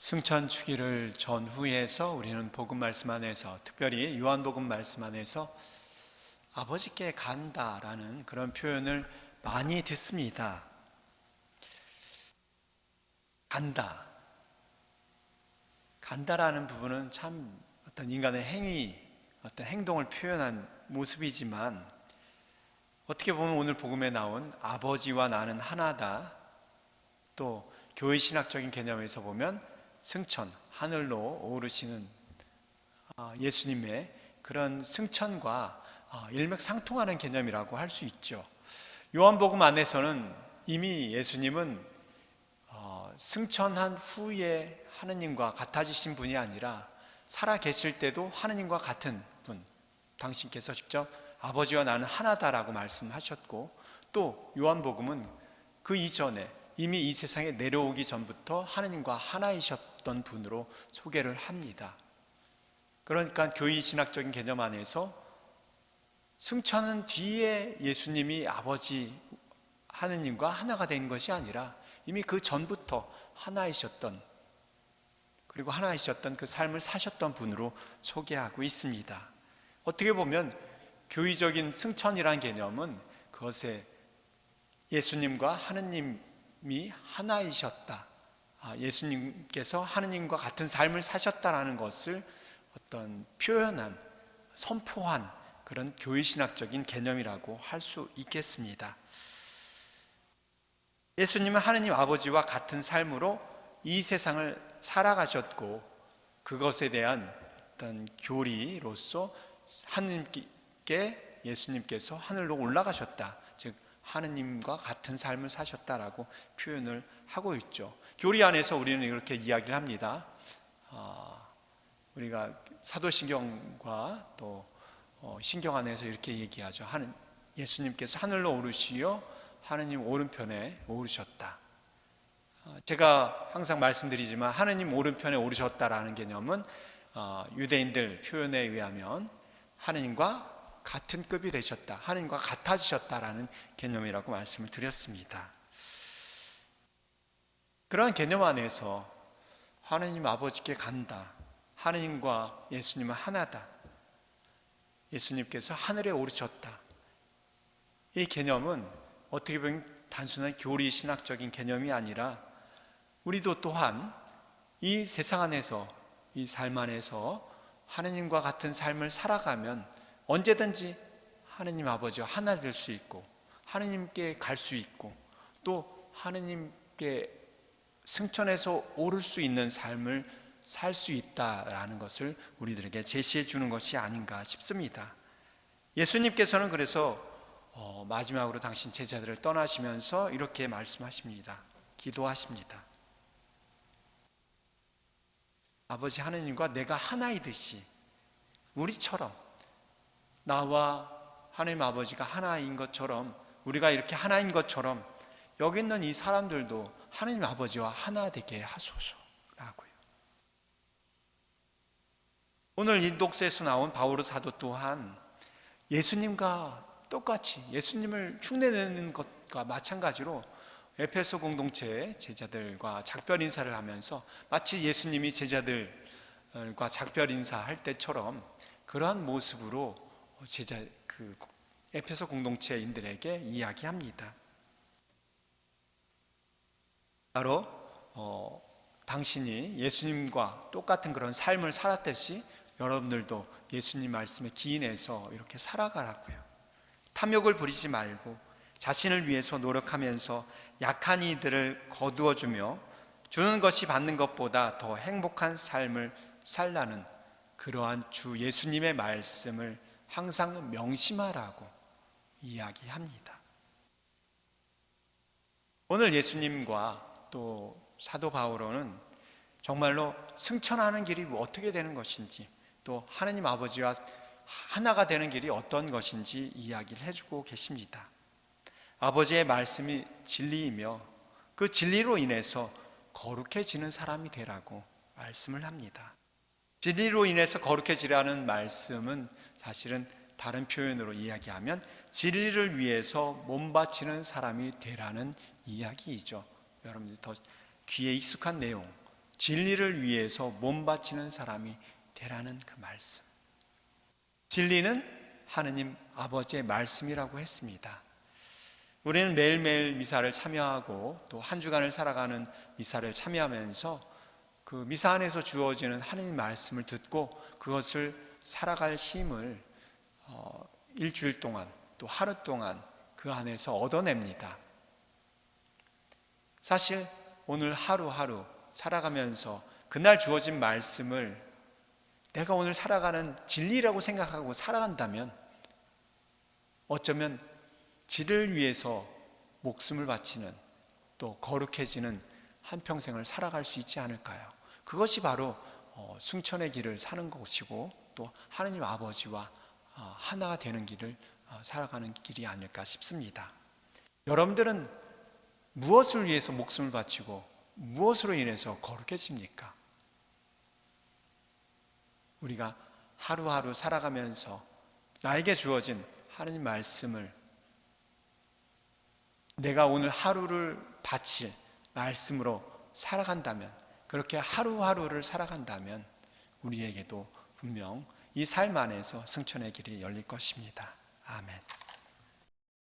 승천 주기를 전후해서 우리는 복음 말씀 안에서, 특별히 요한복음 말씀 안에서 아버지께 간다라는 그런 표현을 많이 듣습니다. 간다라는 부분은 참 어떤 인간의 행위, 어떤 행동을 표현한 모습이지만, 어떻게 보면 오늘 복음에 나온 아버지와 나는 하나다, 또 교회 신학적인 개념에서 보면 승천, 하늘로 오르시는 예수님의 그런 승천과 일맥상통하는 개념이라고 할 수 있죠. 요한복음 안에서는 이미 예수님은 승천한 후에 하느님과 같아지신 분이 아니라 살아 계실 때도 하느님과 같은 분, 당신께서 직접 아버지와 나는 하나다라고 말씀하셨고, 또 요한복음은 그 이전에 이미 이 세상에 내려오기 전부터 하느님과 하나이셨던 분으로 소개를 합니다. 그러니까 교회 신학적인 개념 안에서 승천은 뒤에 예수님이 아버지 하느님과 하나가 된 것이 아니라 이미 그 전부터 하나이셨던, 그리고 하나이셨던 그 삶을 사셨던 분으로 소개하고 있습니다. 어떻게 보면 교의적인 승천이라는 개념은 그것에 예수님과 하느님이 하나이셨다, 예수님께서 하느님과 같은 삶을 사셨다라는 것을 어떤 표현한, 선포한 그런 교회신학적인 개념이라고 할 수 있겠습니다. 예수님은 하느님 아버지와 같은 삶으로 이 세상을 살아가셨고, 그것에 대한 어떤 교리로서 하느님께 예수님께서 하늘로 올라가셨다, 즉 하느님과 같은 삶을 사셨다라고 표현을 하고 있죠. 교리 안에서 우리는 이렇게 이야기를 합니다. 우리가 사도신경과 또 신경 안에서 이렇게 얘기하죠. 예수님께서 하늘로 오르시어 하느님 오른편에 오르셨다. 제가 항상 말씀드리지만 하느님 오른편에 오르셨다라는 개념은 유대인들 표현에 의하면 하느님과 같은 급이 되셨다, 하느님과 같아지셨다라는 개념이라고 말씀을 드렸습니다. 그런 개념 안에서 하느님 아버지께 간다, 하느님과 예수님은 하나다, 예수님께서 하늘에 오르셨다, 이 개념은 어떻게 보면 단순한 교리 신학적인 개념이 아니라 우리도 또한 이 세상 안에서, 이 삶 안에서 하느님과 같은 삶을 살아가면 언제든지 하느님 아버지와 하나 될 수 있고, 하느님께 갈 수 있고, 또 하느님께 승천해서 오를 수 있는 삶을 살 수 있다라는 것을 우리들에게 제시해 주는 것이 아닌가 싶습니다. 예수님께서는 그래서 마지막으로 당신 제자들을 떠나시면서 이렇게 말씀하십니다. 기도하십니다. 아버지 하느님과 내가 하나이듯이, 우리처럼, 나와 하나님 아버지가 하나인 것처럼, 우리가 이렇게 하나인 것처럼 여기 있는 이 사람들도 하나님 아버지와 하나 되게 하소서라고요. 오늘 이 독서에서 나온 바오로 사도 또한 예수님과 똑같이, 예수님을 흉내내는 것과 마찬가지로 에베소 공동체의 제자들과 작별 인사를 하면서 마치 예수님이 제자들과 작별 인사할 때처럼 그러한 모습으로 에베소 공동체인들에게 이야기합니다. 바로 당신이 예수님과 똑같은 그런 삶을 살았듯이 여러분들도 예수님 말씀에 기인해서 이렇게 살아가라고요. 탐욕을 부리지 말고 자신을 위해서 노력하면서 약한 이들을 거두어주며 주는 것이 받는 것보다 더 행복한 삶을 살라는 그러한 주 예수님의 말씀을 항상 명심하라고 이야기합니다. 오늘 예수님과 또 사도 바오로는 정말로 승천하는 길이 어떻게 되는 것인지, 또 하느님 아버지와 하나가 되는 길이 어떤 것인지 이야기를 해주고 계십니다. 아버지의 말씀이 진리이며 그 진리로 인해서 거룩해지는 사람이 되라고 말씀을 합니다. 진리로 인해서 거룩해지라는 말씀은 사실은 다른 표현으로 이야기하면 진리를 위해서 몸 바치는 사람이 되라는 이야기이죠. 여러분들 더 귀에 익숙한 내용, 진리를 위해서 몸 바치는 사람이 되라는 그 말씀. 진리는 하느님 아버지의 말씀이라고 했습니다. 우리는 매일매일 미사를 참여하고 또 한 주간을 살아가는 미사를 참여하면서 그 미사 안에서 주어지는 하느님 말씀을 듣고 그것을 살아갈 힘을 일주일 동안 또 하루 동안 그 안에서 얻어냅니다. 사실 오늘 하루하루 살아가면서 그날 주어진 말씀을 내가 오늘 살아가는 진리라고 생각하고 살아간다면 어쩌면 진리를 위해서 목숨을 바치는 또 거룩해지는 한평생을 살아갈 수 있지 않을까요? 그것이 바로 승천의 길을 사는 것이고 또 하느님 아버지와 하나가 되는 길을 살아가는 길이 아닐까 싶습니다. 여러분들은 무엇을 위해서 목숨을 바치고 무엇으로 인해서 거룩해집니까? 우리가 하루하루 살아가면서 나에게 주어진 하느님 말씀을 내가 오늘 하루를 바칠 말씀으로 살아간다면, 그렇게 하루하루를 살아간다면 우리에게도 분명 이 삶 안에서 승천의 길이 열릴 것입니다. 아멘.